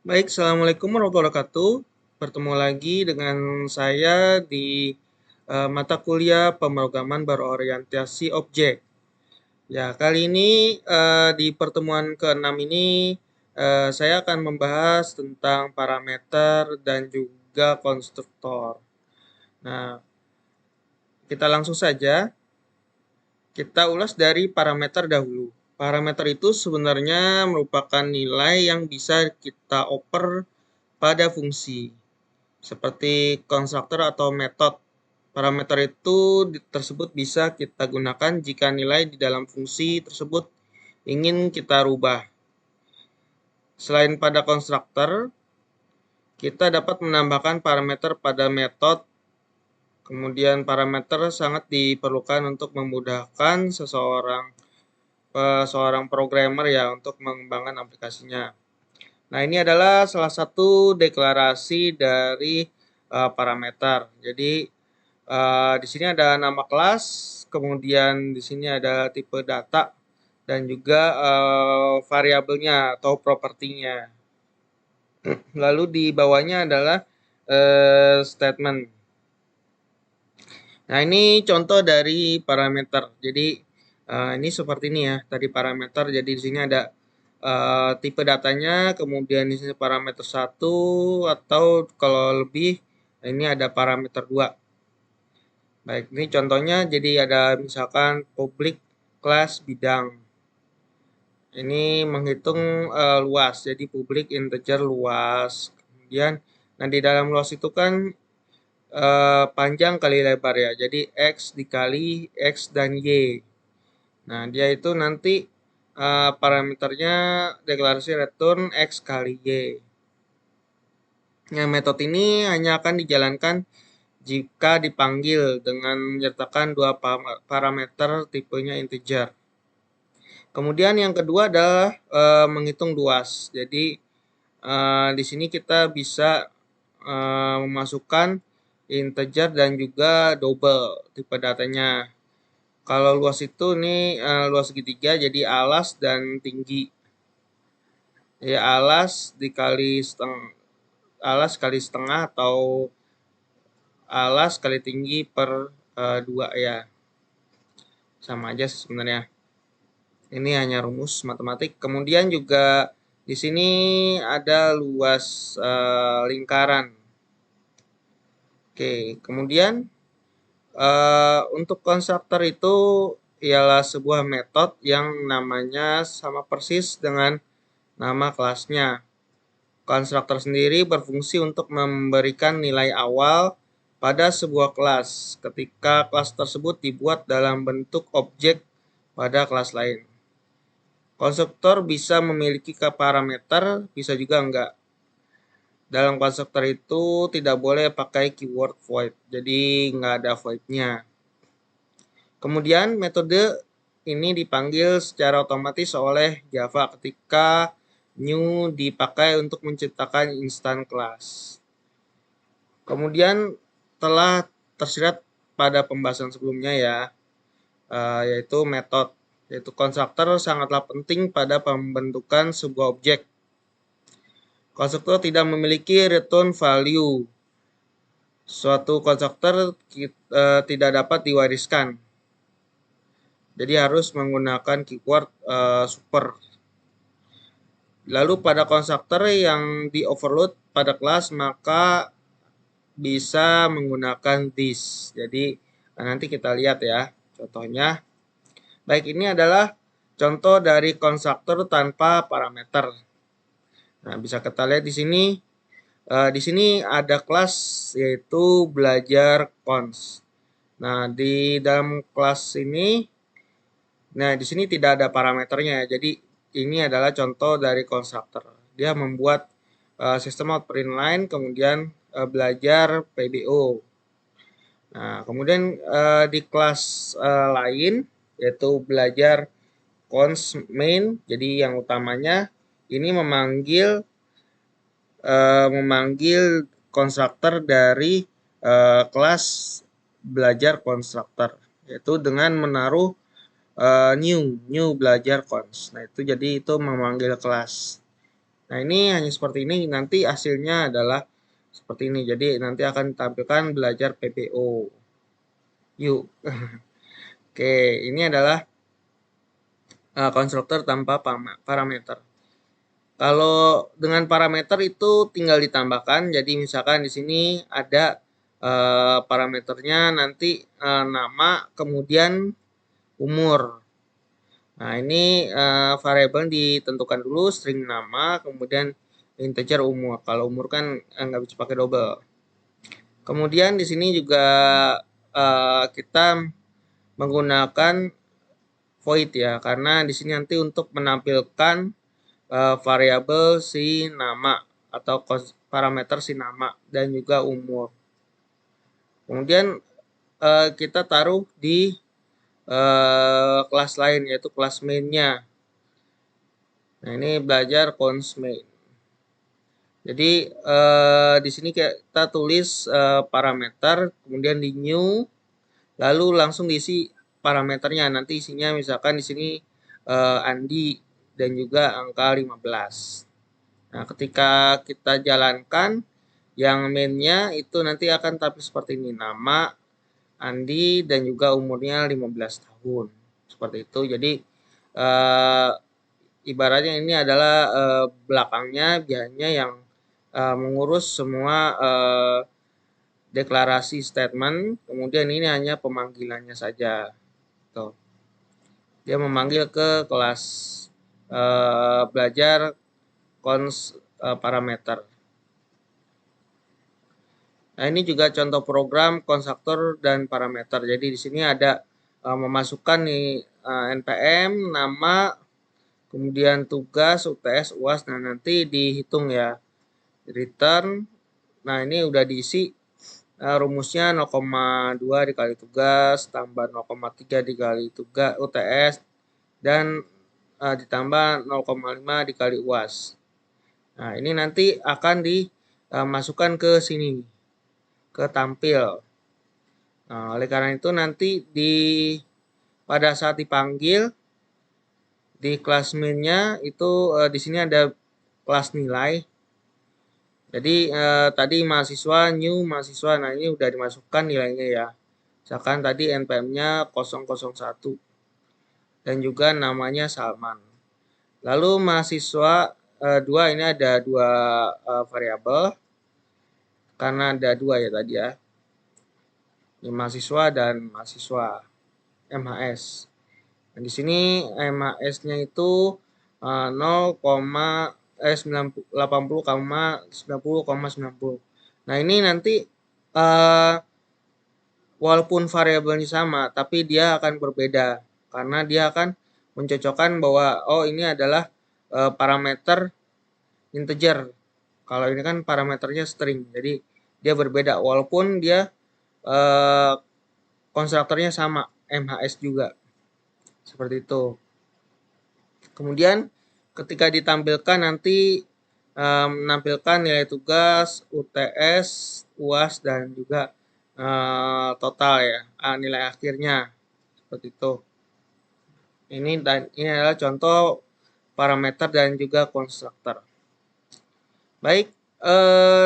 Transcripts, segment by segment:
Baik, Assalamualaikum warahmatullahi wabarakatuh. Bertemu lagi dengan saya di mata kuliah pemrograman berorientasi objek. Ya, kali ini di pertemuan ke-6 ini saya akan membahas tentang parameter dan juga konstruktor. Nah, kita langsung saja. Kita ulas dari parameter dahulu. Parameter itu sebenarnya merupakan nilai yang bisa kita oper pada fungsi, seperti konstruktor atau metode. Parameter itu tersebut bisa kita gunakan jika nilai di dalam fungsi tersebut ingin kita rubah. Selain pada konstruktor, kita dapat menambahkan parameter pada metode. Kemudian parameter sangat diperlukan untuk memudahkan seorang programmer ya untuk mengembangkan aplikasinya. Nah, ini adalah salah satu deklarasi dari parameter. Jadi di sini ada nama kelas, kemudian di sini ada tipe data dan juga variabelnya atau propertinya. Lalu di bawahnya adalah statement. Nah, ini contoh dari parameter. Jadi ini seperti ini ya, tadi parameter. Jadi di sini ada tipe datanya, kemudian di sini parameter 1 atau kalau lebih ini ada parameter 2. Baik, ini contohnya jadi ada misalkan public class bidang. Ini menghitung luas, jadi public integer luas. Kemudian nah di dalam luas itu kan panjang kali lebar ya. Jadi X dikali X dan Y. Nah, dia itu nanti parameternya deklarasi return X kali Y. Nah, metode ini hanya akan dijalankan jika dipanggil dengan menyertakan dua parameter tipenya integer. Kemudian yang kedua adalah menghitung luas. Jadi di sini kita bisa memasukkan integer dan juga double tipe datanya. Kalau luas itu nih luas segitiga jadi alas dan tinggi. Ya alas kali setengah atau alas kali tinggi per 2 ya. Sama aja sebenarnya. Ini hanya rumus matematik. Kemudian juga di sini ada luas lingkaran. Oke, kemudian untuk konstruktor itu ialah sebuah metode yang namanya sama persis dengan nama kelasnya. Konstruktor sendiri berfungsi untuk memberikan nilai awal pada sebuah kelas ketika kelas tersebut dibuat dalam bentuk objek pada kelas lain. Konstruktor bisa memiliki parameter, bisa juga enggak. Dalam konstruktor itu tidak boleh pakai keyword void, jadi enggak ada voidnya. Kemudian metode ini dipanggil secara otomatis oleh Java ketika new dipakai untuk menciptakan instant class. Kemudian telah tersirat pada pembahasan sebelumnya ya, yaitu metode. Yaitu konstruktor sangatlah penting pada pembentukan sebuah objek. Konstruktor tidak memiliki return value. Suatu konstruktor tidak dapat diwariskan. Jadi harus menggunakan keyword super. Lalu pada konstruktor yang di overload pada kelas maka bisa menggunakan this. Jadi nanti kita lihat ya contohnya. Baik, ini adalah contoh dari konstruktor tanpa parameter. Nah, bisa kita lihat di sini. Di sini ada kelas yaitu belajar cons. Nah, di dalam kelas ini, nah di sini tidak ada parameternya. Jadi ini adalah contoh dari konstruktor. Dia membuat sistem output inline, kemudian belajar PBO. Nah, kemudian di kelas lain yaitu belajar cons main, jadi yang utamanya ini memanggil konstruktor dari kelas belajar konstruktor, yaitu dengan menaruh new belajar cons. Nah, itu jadi itu memanggil kelas. Nah, ini hanya seperti ini, nanti hasilnya adalah seperti ini. Jadi nanti akan ditampilkan belajar PBO. Yuk. Oke, ini adalah konstruktor tanpa parameter. Kalau dengan parameter itu tinggal ditambahkan. Jadi misalkan di sini ada parameternya nanti nama, kemudian umur. Nah, ini variabel ditentukan dulu, string nama, kemudian integer umur. Kalau umur kan nggak bisa pakai double. Kemudian di sini juga kita menggunakan void ya, karena di sini nanti untuk menampilkan variabel si nama atau parameter si nama dan juga umur. Kemudian kita taruh di kelas lain, yaitu kelas main-nya. Nah, ini belajar cons main. Jadi di sini kita tulis parameter, kemudian di new, lalu langsung diisi parameternya. Nanti isinya misalkan di sini Andi dan juga angka 15. Nah, ketika kita jalankan yang mainnya itu nanti akan tampil seperti ini, nama Andi dan juga umurnya 15 tahun. Seperti itu. Jadi ibaratnya ini adalah belakangnya biasanya yang mengurus semua deklarasi statement, kemudian ini hanya pemanggilannya saja. Tuh. Dia memanggil ke kelas belajar parameter. Nah, ini juga contoh program konstruktor dan parameter. Jadi di sini ada memasukkan nih npm, nama, kemudian tugas, UTS, UAS. Nah, nanti dihitung ya. Return. Nah, ini udah diisi rumusnya 0,2 dikali tugas, tambah 0,3 dikali tugas UTS, dan ditambah 0,5 dikali UAS. Nah, ini nanti akan dimasukkan ke sini, ke tampil. Nah, oleh karena itu nanti pada saat dipanggil di kelas main-nya itu di sini ada kelas nilai. Jadi tadi mahasiswa, new mahasiswa, nah ini udah dimasukkan nilainya ya. Misalkan tadi NPM-nya 001 dan juga namanya Salman. Lalu mahasiswa 2 ini ada dua variabel karena ada dua ya tadi ya. Ini mahasiswa dan mahasiswa MHS. Nah, di sini MHS-nya itu 80,90,90. Nah, ini nanti walaupun variabelnya sama, tapi dia akan berbeda karena dia akan mencocokkan bahwa oh ini adalah parameter integer. Kalau ini kan parameternya string, jadi dia berbeda walaupun dia konstruktornya sama, MHS juga. Seperti itu. Kemudian ketika ditampilkan nanti menampilkan nilai tugas, UTS, UAS, dan juga total ya, nilai akhirnya. Seperti itu. Ini adalah contoh parameter dan juga konstruktor. Baik,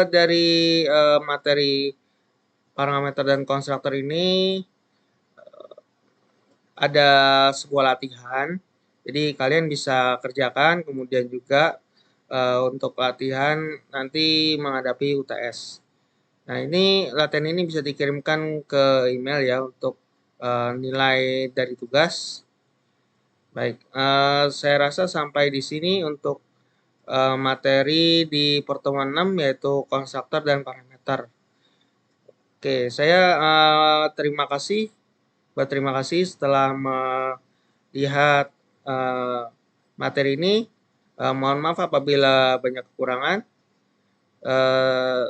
dari materi parameter dan konstruktor ini ada sebuah latihan. Jadi kalian bisa kerjakan, kemudian juga untuk latihan nanti menghadapi UTS. Nah, ini latihan ini bisa dikirimkan ke email ya untuk nilai dari tugas. Baik, saya rasa sampai di sini untuk materi di pertemuan 6 yaitu konstruktor dan parameter. Oke, saya berterima kasih setelah melihat materi ini. Mohon maaf apabila banyak kekurangan.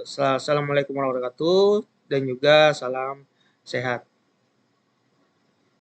Assalamualaikum warahmatullahi wabarakatuh dan juga salam sehat.